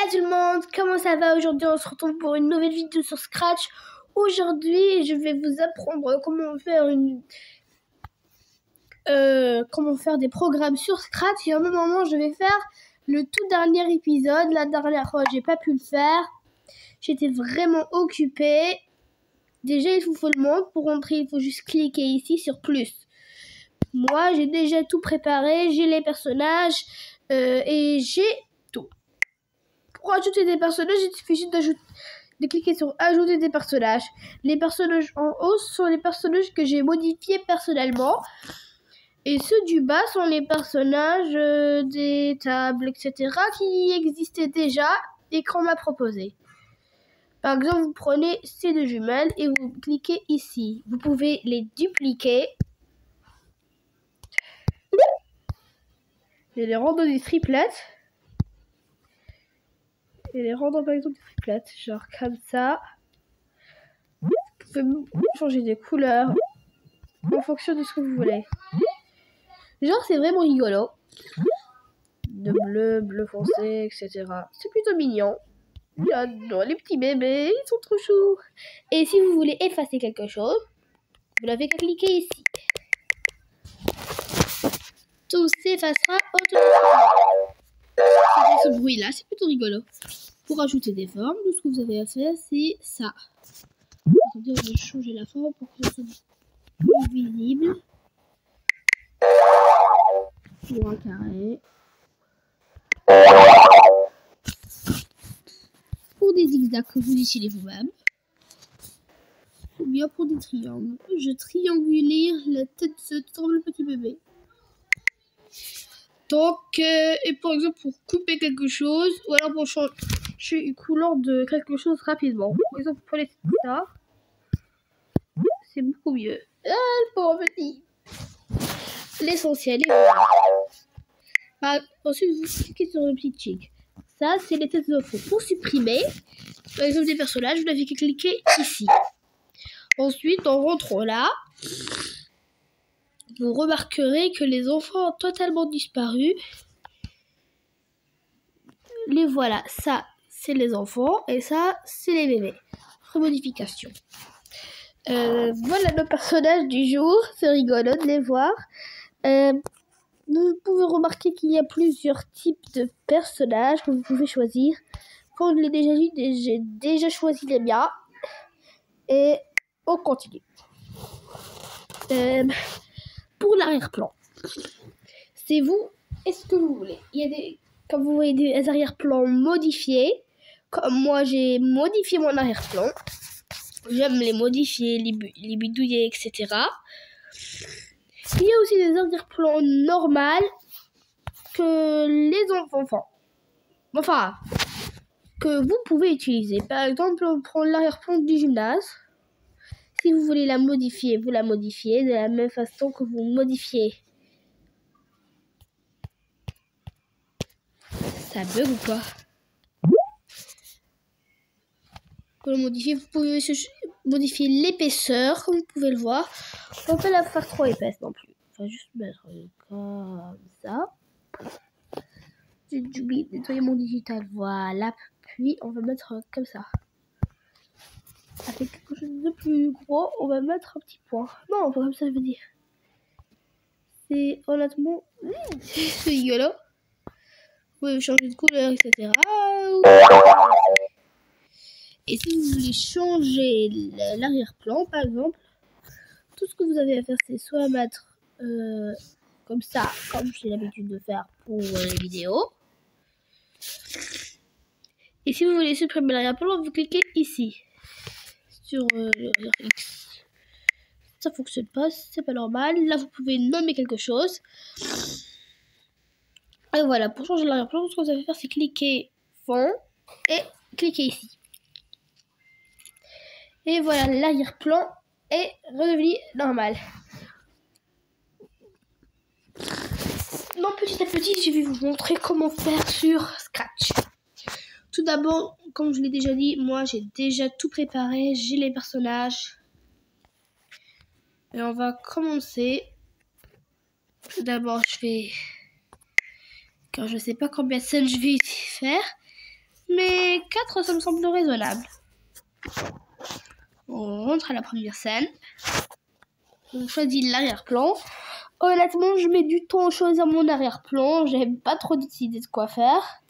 Salut tout le monde, comment ça va? Aujourd'hui on se retrouve pour une nouvelle vidéo sur Scratch. Aujourd'hui je vais vous apprendre comment faire des programmes sur Scratch. Et en même moment je vais faire le tout dernier épisode. La dernière fois j'ai pas pu le faire, j'étais vraiment occupée. Déjà il faut le montrer. Pour rentrer il faut juste cliquer ici sur plus. Moi j'ai déjà tout préparé, j'ai les personnages et j'ai tout. Pour ajouter des personnages, il suffit juste de cliquer sur ajouter des personnages. Les personnages en haut sont les personnages que j'ai modifiés personnellement. Et ceux du bas sont les personnages des tables, etc. qui existaient déjà et qu'on m'a proposé. Par exemple, vous prenez ces deux jumelles et vous cliquez ici. Vous pouvez les dupliquer. Et les rendre des triplettes. Et les rendre par exemple des triplettes. Genre comme ça. Vous pouvez changer des couleurs en fonction de ce que vous voulez. Genre c'est vraiment rigolo. De bleu, bleu foncé, etc. C'est plutôt mignon. J'adore les petits bébés, ils sont trop choux. Et si vous voulez effacer quelque chose, vous n'avez qu'à cliquer ici. Tout s'effacera automatiquement. Avec ce bruit là, c'est plutôt rigolo. Pour ajouter des formes, tout ce que vous avez à faire, c'est ça. Attendez, on va changer la forme pour que ça soit plus visible. Pour un carré. Pour des zigzags que vous décidez vous-même. Ou bien pour des triangles. Je triangulaire la tête de le petit bébé. Donc, et par exemple pour couper quelque chose, ou alors pour changer une couleur de quelque chose rapidement. Par exemple, pour les ça, c'est beaucoup mieux. Ah, le pauvre petit. L'essentiel est voilà. Ensuite, vous cliquez sur le petit chic. Ça, c'est les têtes d'enfants. Pour supprimer, par exemple, des personnages, vous n'avez qu'à cliquer ici. Ensuite, en rentrant là, vous remarquerez que les enfants ont totalement disparu. Les voilà. Ça, c'est les enfants. Et ça, c'est les bébés. Remodification. Voilà nos personnages du jour. C'est rigolo de les voir. Vous pouvez remarquer qu'il y a plusieurs types de personnages que vous pouvez choisir. Comme je l'ai déjà dit, j'ai déjà choisi les miens. Et on continue. Pour l'arrière-plan, c'est vous, est-ce que vous voulez? Il y a des, comme vous voyez, des arrière-plans modifiés. Comme moi, j'ai modifié mon arrière-plan. J'aime les modifier, les bidouiller, etc. Il y a aussi des arrière-plans normaux que les enfants, que vous pouvez utiliser. Par exemple, on prend l'arrière-plan du gymnase. Si vous voulez la modifier, vous la modifiez de la même façon que vous modifiez. Ça bug ou quoi? Pour le modifier, vous pouvez modifier l'épaisseur, comme vous pouvez le voir. On peut pas la faire trop épaisse non plus. On va juste mettre comme ça. J'oublie de nettoyer mon digital. Voilà. Puis on va mettre comme ça. Avec quelque chose de plus gros, on va mettre un petit point. Non, comme ça, je veux dire. C'est honnêtement, c'est rigolo. Vous pouvez changer de couleur, etc. Et si vous voulez changer l'arrière-plan, par exemple, tout ce que vous avez à faire, c'est soit mettre comme ça, comme j'ai l'habitude de faire pour les vidéos. Et si vous voulez supprimer l'arrière-plan, vous cliquez ici. Sur le X. Ça fonctionne pas, c'est pas normal. Là, vous pouvez nommer quelque chose. Et voilà, pour changer l'arrière-plan, ce que vous avez à faire, c'est cliquer fond et cliquer ici. Et voilà, l'arrière-plan est redevenu normal. Donc petit à petit, je vais vous montrer comment faire sur Scratch. Tout d'abord, comme je l'ai déjà dit, moi j'ai déjà tout préparé, j'ai les personnages. Et on va commencer. Tout d'abord, je vais... Quand je sais pas combien de scènes je vais faire. Mais 4, ça me semble raisonnable. On rentre à la première scène. On choisit l'arrière-plan. Honnêtement, je mets du temps à choisir mon arrière-plan. J'aime pas trop décider de quoi faire.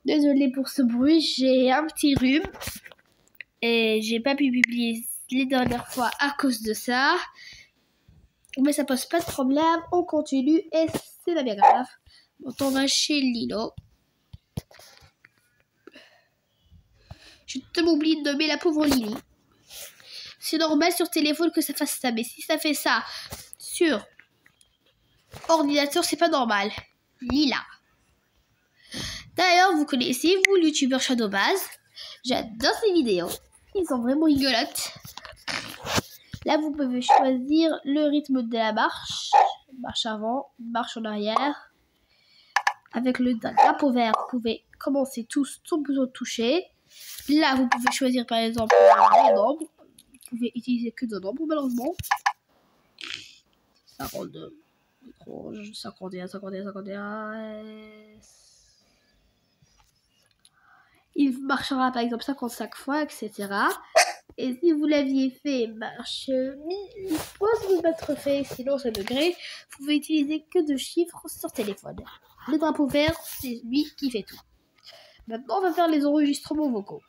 Désolée pour ce bruit, j'ai un petit rhume. Et j'ai pas pu publier les dernières fois à cause de ça. Mais ça pose pas de problème. On continue et c'est pas bien grave. Bon, on va chez Lilo. Je te m'oublie de nommer la pauvre Lily. C'est normal sur téléphone que ça fasse ça. Mais si ça fait ça sur ordinateur, c'est pas normal. Lila. D'ailleurs, vous connaissez, vous, le youtubeur Shadowbaz. J'adore ces vidéos. Ils sont vraiment rigolotes. Là, vous pouvez choisir le rythme de la marche. Marche avant, marche en arrière. Avec le drapeau vert, vous pouvez commencer tous sans besoin de toucher. Là, vous pouvez choisir par exemple un nombre. Vous pouvez utiliser que deux nombres, malheureusement. 52, 51, 51, 51. Il marchera par exemple 55 fois, etc. Et si vous l'aviez fait marche 1000 fois, ça peut être fait, sinon c'est degré. Vous pouvez utiliser que deux chiffres sur téléphone. Le drapeau vert, c'est lui qui fait tout. Maintenant, on va faire les enregistrements vocaux.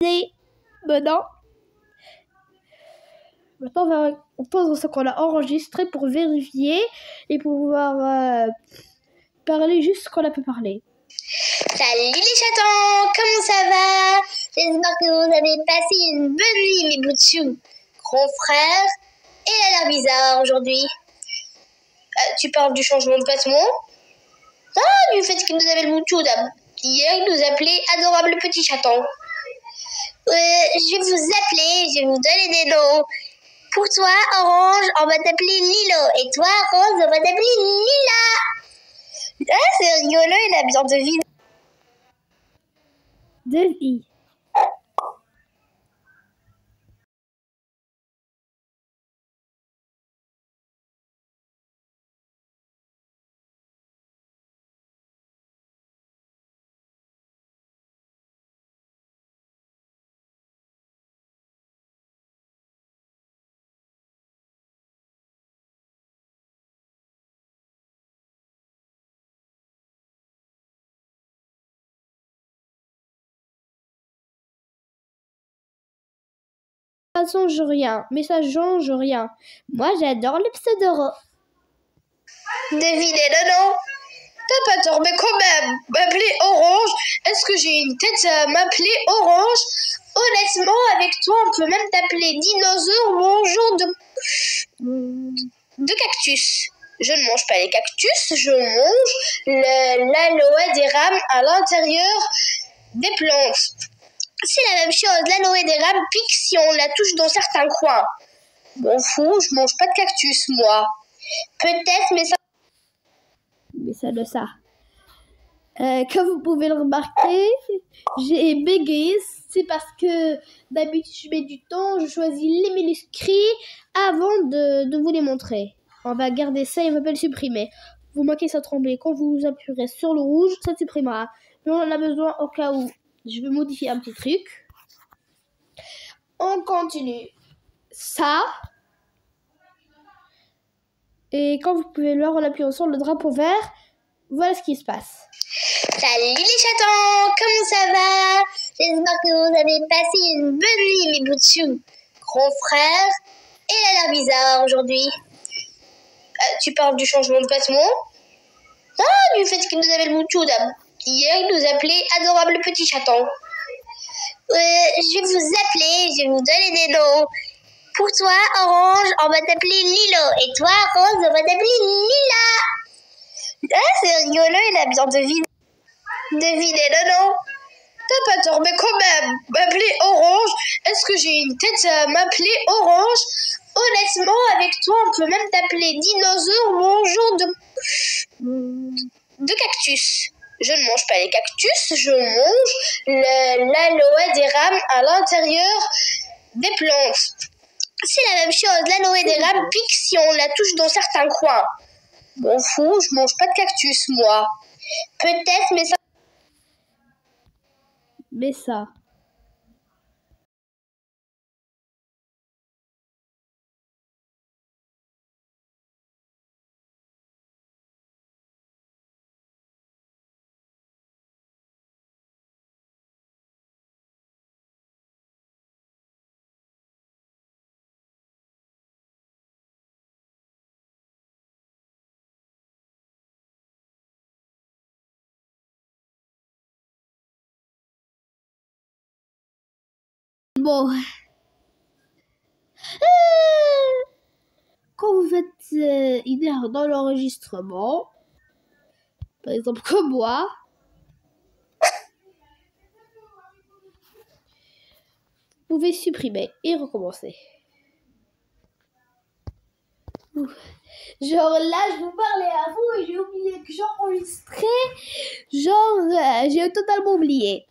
Et maintenant, on pose ce qu'on a enregistré pour vérifier et pouvoir parler juste ce qu'on a pu parler. Salut les chatons, comment ça va? J'espère que vous avez passé une bonne nuit mes boutchous. Grand frère, et elle a l'air bizarre aujourd'hui. Tu parles du changement de vêtements? Ah, du fait qu'il nous appelle Boutchou. Hier, il nous appelait adorable petit chaton. Je vais vous appeler, je vais vous donner des noms. Pour toi, Orange, on va t'appeler Lilo. Et toi, Rose, on va t'appeler Lila. Ah, c'est rigolo, il a bien deviné. Devis. Ça change rien, mais ça change rien. Moi, j'adore le pseudo. Devinez le nom. T'as pas tort, mais quand même, m'appeler Orange, est-ce que j'ai une tête à m'appeler Orange? Honnêtement, avec toi, on peut même t'appeler dinosaure ou un genre de cactus. Je ne mange pas les cactus, je mange l'aloe des rames à l'intérieur des plantes. C'est la même chose, l'aloe des rames pique si on la touche dans certains coins. M'en fous, je mange pas de cactus, moi. Peut-être, mais ça... Mais ça de ça. Comme vous pouvez le remarquer, j'ai bégayé. C'est parce que d'habitude je mets du temps, je choisis les manuscrits avant de vous les montrer. On va garder ça et on va le supprimer. Vous manquez ça trembler. Quand vous appuierez sur le rouge, ça supprimera. Mais on en a besoin au cas où. Je vais modifier un petit truc. On continue. Ça. Et quand vous pouvez le voir en appuyant sur le drapeau vert, voilà ce qui se passe. Salut les chatons, comment ça va? J'espère que vous avez passé une bonne nuit mes boutchous. Grand frère, et elle a l'air bizarre aujourd'hui. Tu parles du changement de vêtements? Ah, du fait qu'il nous appelle Boutchou. Hier, il nous appelait adorable petit chaton. Je vais vous appeler, je vais vous donner des noms. Pour toi, Orange, on va t'appeler Lilo. Et toi, Rose, on va t'appeler Lila. Ah, c'est rigolo, il a bien deviné. Deviné le nom. T'as pas tort, mais quand même, m'appeler Orange, est-ce que j'ai une tête à m'appeler Orange? Honnêtement, avec toi, on peut même t'appeler dinosaure ou mangeant de cactus. Je ne mange pas les cactus, je mange l'aloe des rames à l'intérieur des plantes. C'est la même chose, l'aloe des rames pique si on la touche dans certains coins. M'en fous, je mange pas de cactus, moi. Peut-être, mais ça... Mais ça. Bon. Quand vous faites une erreur dans l'enregistrement, par exemple comme moi, vous pouvez supprimer et recommencer. Genre là, je vous parlais à vous et j'ai oublié que j'enregistrais. J'ai totalement oublié.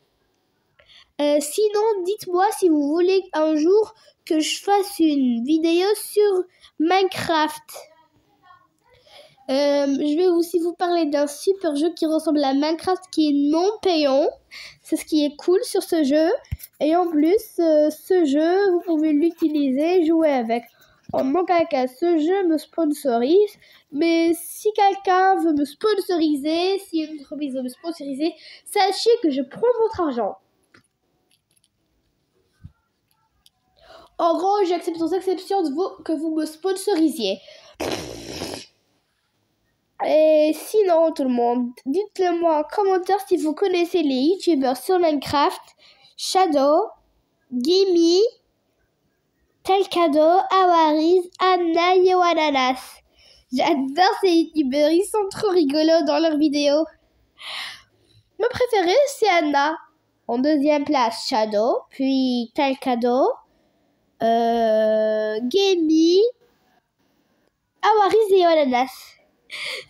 Sinon, dites-moi si vous voulez un jour que je fasse une vidéo sur Minecraft. Je vais aussi vous parler d'un super jeu qui ressemble à Minecraft qui est non payant. C'est ce qui est cool sur ce jeu. Et en plus, ce jeu, vous pouvez l'utiliser, jouer avec. En aucun cas, ce jeu me sponsorise. Mais si quelqu'un veut me sponsoriser, si une entreprise veut me sponsoriser, sachez que je prends votre argent. En gros, j'accepte sans exception que vous me sponsorisiez. Et sinon, tout le monde, dites-le moi en commentaire si vous connaissez les youtubeurs sur Minecraft. Shadow, Gimme, Telcado, Awariz, Anna, Yoananas. J'adore ces youtubeurs, ils sont trop rigolos dans leurs vidéos. Mon préféré, c'est Anna. En deuxième place, Shadow, puis Telcado, Gimme, Awariz et Yoananas.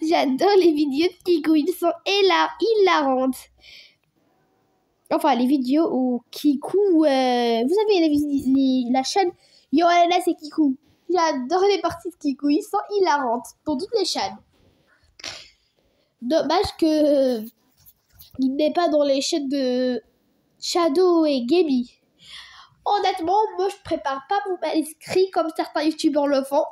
J'adore les vidéos de Kikou, ils sont hilarantes. Enfin, les vidéos où Kikou... vous savez, la chaîne Yoananas et Kikou. J'adore les parties de Kikou, ils sont hilarantes dans toutes les chaînes. Dommage que il n'est pas dans les chaînes de Shadow et Gaby. Honnêtement, moi je prépare pas mon manuscrit comme certains youtubeurs le font.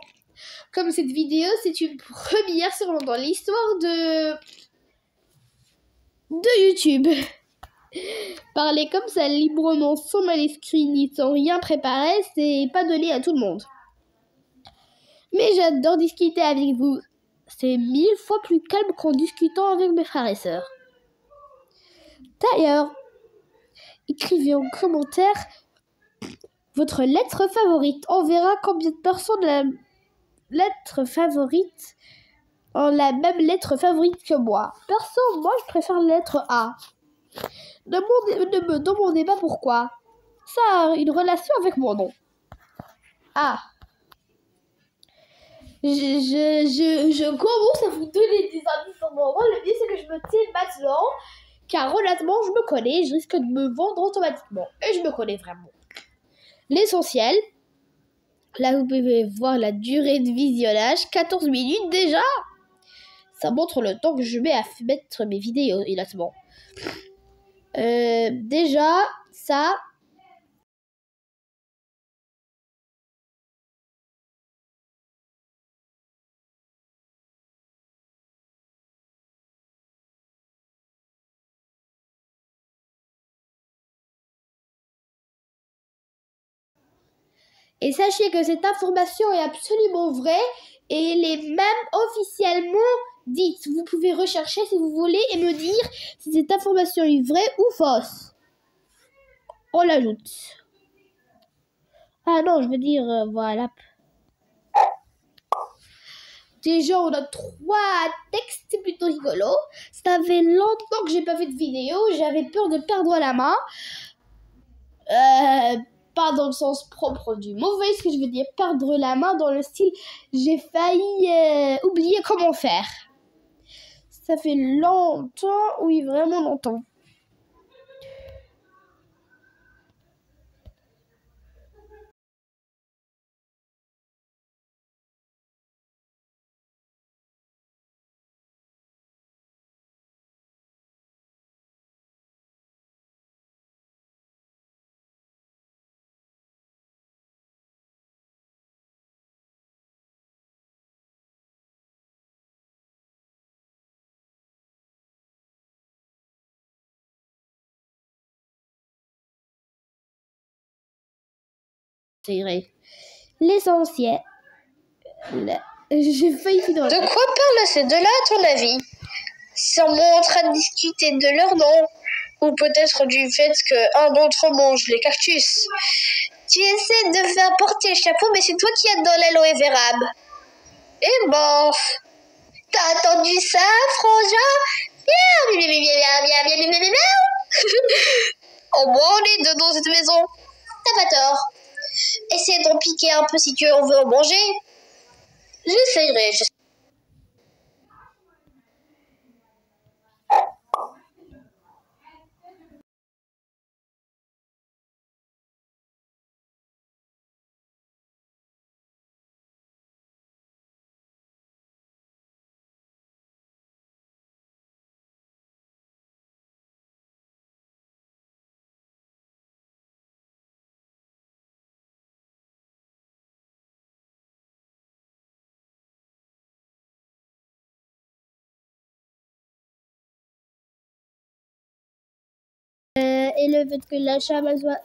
Comme cette vidéo, c'est une première sûrement dans l'histoire de YouTube. Parler comme ça librement, sans manuscrit ni sans rien préparer, c'est pas donné à tout le monde. Mais j'adore discuter avec vous. C'est 1000 fois plus calme qu'en discutant avec mes frères et sœurs. D'ailleurs, écrivez en commentaire votre lettre favorite. On verra combien de personnes la lettre favorite ont la même lettre favorite que moi. Perso, moi je préfère la lettre A. Ne me demandez pas pourquoi. Ça a une relation avec mon nom. Ah. Je commence à vous donner des indices en moment. Le mieux c'est que je me tais maintenant. Car honnêtement, je me connais. Je risque de me vendre automatiquement. Et je me connais vraiment. L'essentiel. Là, vous pouvez voir la durée de visionnage. 14 minutes déjà. Ça montre le temps que je mets à mettre mes vidéos, honnêtement. Déjà, ça... Et sachez que cette information est absolument vraie et elle est même officiellement dite. Vous pouvez rechercher si vous voulez et me dire si cette information est vraie ou fausse. On l'ajoute. Ah non, je veux dire, voilà. Déjà, on a 3 textes, c'est plutôt rigolo. Ça fait longtemps que j'ai pas fait de vidéo, j'avais peur de perdre la main. Pas dans le sens propre du mot, vous voyez ce que je veux dire, perdre la main dans le style, j'ai failli oublier comment faire. Ça fait longtemps, oui, vraiment longtemps. C'est vrai. L'essentiel. J'ai failli finir. De quoi parlent ces deux-là, à ton avis? Sûrement en train de discuter de leur nom. Ou peut-être du fait qu'un d'entre eux mange les cactus. Tu essaies de faire porter le chapeau, mais c'est toi qui es dans l'aloe vera. Et bon, t'as entendu ça, frangin? Miaou, miaou, miaou, miaou, miaou, miaou, miaou. Au moins, on est deux dans cette maison. T'as pas tort. Essaie d'en piquer un peu si tu en veux en manger. J'essayerai. Et le fait que la chambre soit...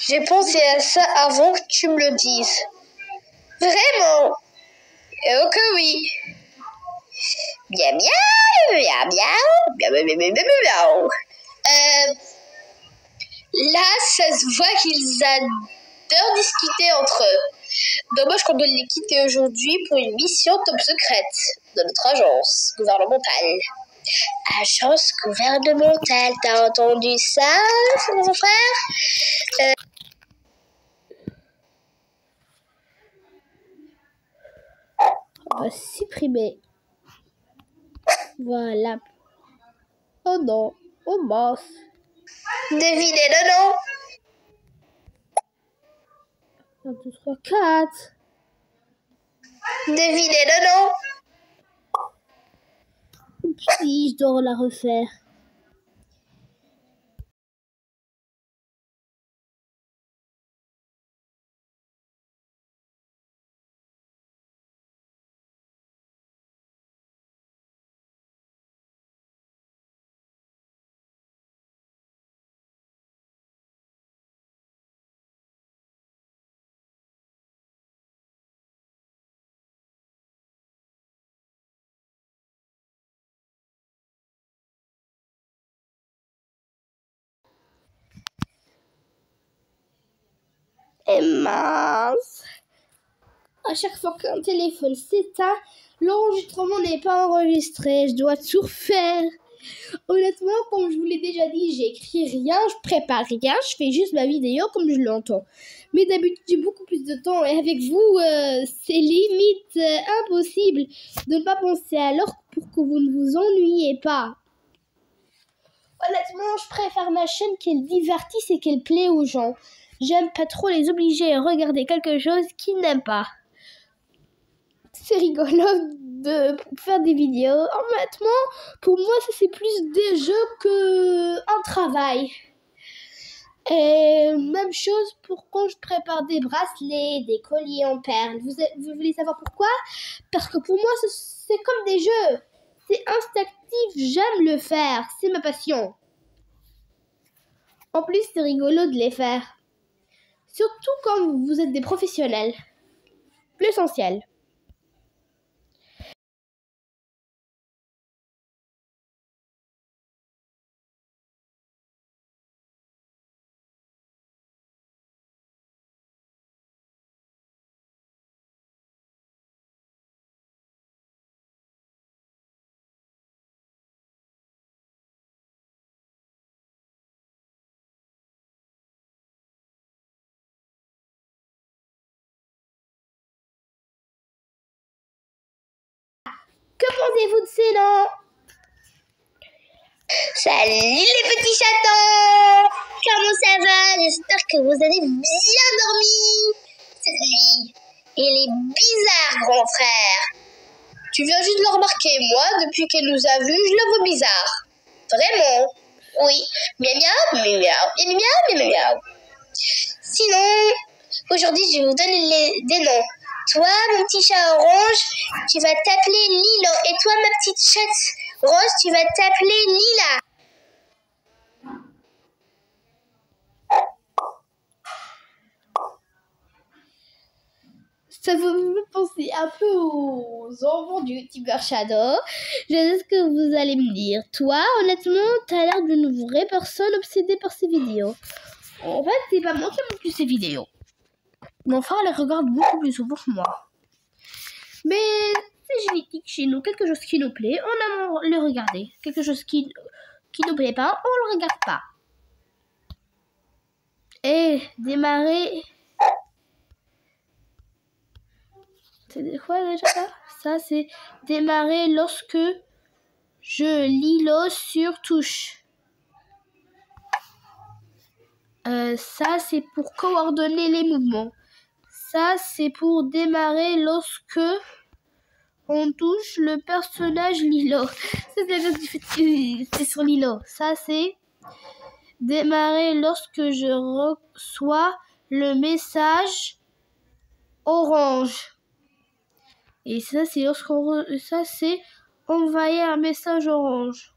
J'ai pensé à ça avant que tu me le dises. Vraiment? Oh que oui. Miaou, miaou, miaou, miaou, miaou, miaou, miaou, miaou. Là, ça se voit qu'ils adorent discuter entre eux. Dommage qu'on doit les quitter aujourd'hui pour une mission top secrète de notre agence gouvernementale. Agence gouvernementale, t'as entendu ça, mon frère? On va supprimer. Voilà. Oh non. Oh mince. Devinez le nom. 1, 2, 3, 4. Devinez le nom. Si, je dois la refaire. Et mince. À chaque fois qu'un téléphone s'éteint, l'enregistrement n'est pas enregistré. Je dois tout refaire. Honnêtement, comme je vous l'ai déjà dit, j'écris rien, je prépare rien, je fais juste ma vidéo comme je l'entends. Mais d'habitude, j'ai beaucoup plus de temps et avec vous, c'est limite impossible de ne pas penser à l'heure pour que vous ne vous ennuyez pas. Honnêtement, je préfère ma chaîne qu'elle divertisse et qu'elle plaît aux gens. J'aime pas trop les obliger à regarder quelque chose qu'ils n'aiment pas. C'est rigolo de faire des vidéos. Honnêtement, pour moi, ça c'est plus des jeux qu'un travail. Et même chose pour quand je prépare des bracelets, des colliers en perles. Vous voulez savoir pourquoi? Parce que pour moi, c'est comme des jeux. C'est instinctif, j'aime le faire. C'est ma passion. En plus, c'est rigolo de les faire. Surtout quand vous êtes des professionnels. L'essentiel. Que pensez-vous de ces noms? Salut les petits chatons! Comment ça va? J'espère que vous avez bien dormi. Cette nuit, il est bizarre, grand frère. Tu viens juste de le remarquer. Moi, depuis qu'elle nous a vus, je la vois bizarre. Vraiment? Oui. Miaou, miaou, miaou, miaou, miaou, miaou, miaou. Sinon, aujourd'hui, je vais vous donner des noms. Toi, mon petit chat orange, tu vas t'appeler Lilo. Et toi, ma petite chatte rose, tu vas t'appeler Lila. Ça vous fait penser un peu aux enfants du youtubeur Shadow. Je sais ce que vous allez me dire. Toi, honnêtement, t'as l'air d'une vraie personne obsédée par ces vidéos. En fait, c'est pas moi qui aime plus ces vidéos. Mon frère les regarde beaucoup plus souvent que moi. Mais c'est génétique chez nous. Quelque chose qui nous plaît, on aime le regarder. Quelque chose qui nous plaît pas, on le regarde pas. Et démarrer... C'est quoi déjà ça? Ça, c'est démarrer lorsque je lilo sur touche. Ça, c'est pour coordonner les mouvements. Ça, c'est pour démarrer lorsque on touche le personnage Lilo. C'est sur Lilo. Ça, c'est démarrer lorsque je reçois le message orange. Et ça, c'est lorsqu'on ça, c'est envoyer un message orange.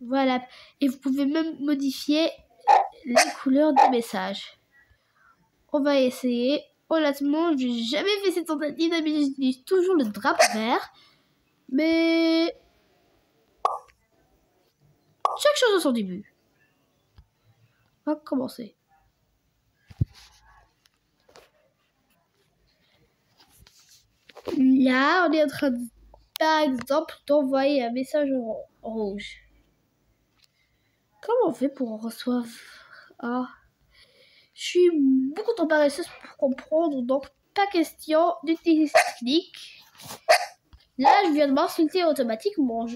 Voilà. Et vous pouvez même modifier les couleurs du message. On va essayer. Honnêtement, j'ai jamais fait cette tentative. D'habitude, j'utilise toujours le drapeau vert. Mais chaque chose a son début. On va commencer. Là, on est en train, par exemple, d'envoyer un message rouge. Comment on fait pour en recevoir? Ah, je suis beaucoup trop paresseuse pour comprendre, donc pas question d'utiliser cette technique. Là, je viens de m'insulter automatiquement.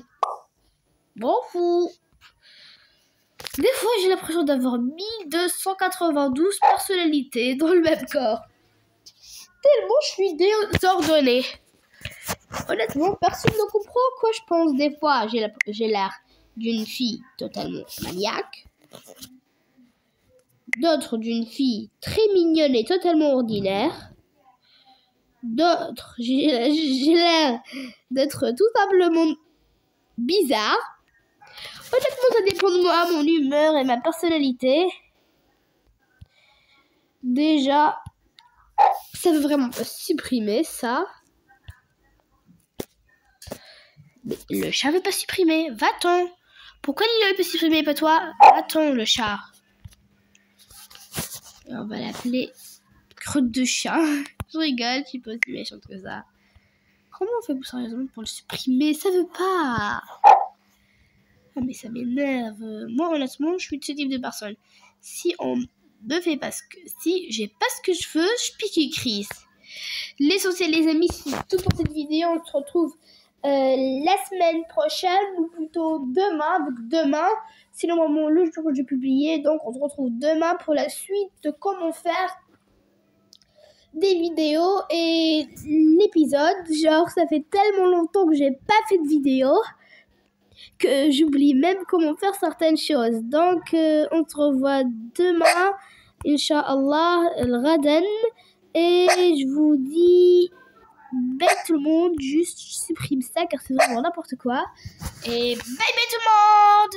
M'en fous. Des fois, j'ai l'impression d'avoir 1292 personnalités dans le même corps. Tellement je suis désordonnée. Honnêtement, personne ne comprend quoi je pense. Des fois, j'ai l'air d'une fille totalement maniaque. D'autres d'une fille très mignonne et totalement ordinaire. D'autres, j'ai l'air d'être tout simplement bizarre. Honnêtement, ça dépend de moi, mon humeur et ma personnalité. Déjà, ça veut vraiment pas supprimer ça. Mais le chat veut pas supprimer. Va-t'en. Pourquoi il ne veut pas supprimer, pas toi? Va-t'en, le chat. Et on va l'appeler crotte de chat. Je rigole, je suis pas aussi méchante que ça. Comment on fait sérieusement pour le supprimer? Ça veut pas. Ah mais ça m'énerve. Moi honnêtement, je suis de ce type de personne. Si on me fait pas si j'ai pas ce que je veux, je pique et crise. L'essentiel les amis, c'est tout pour cette vidéo. On se retrouve la semaine prochaine, ou plutôt demain. Donc demain, c'est le moment, le jour où j'ai publié. Donc on se retrouve demain pour la suite de comment faire des vidéos et l'épisode. Genre ça fait tellement longtemps que j'ai pas fait de vidéo que j'oublie même comment faire certaines choses. Donc on se revoit demain, Inch'Allah, el-Ghadan. Et je vous dis bye tout le monde. Juste je supprime ça car c'est vraiment n'importe quoi. Et bye bye tout le monde.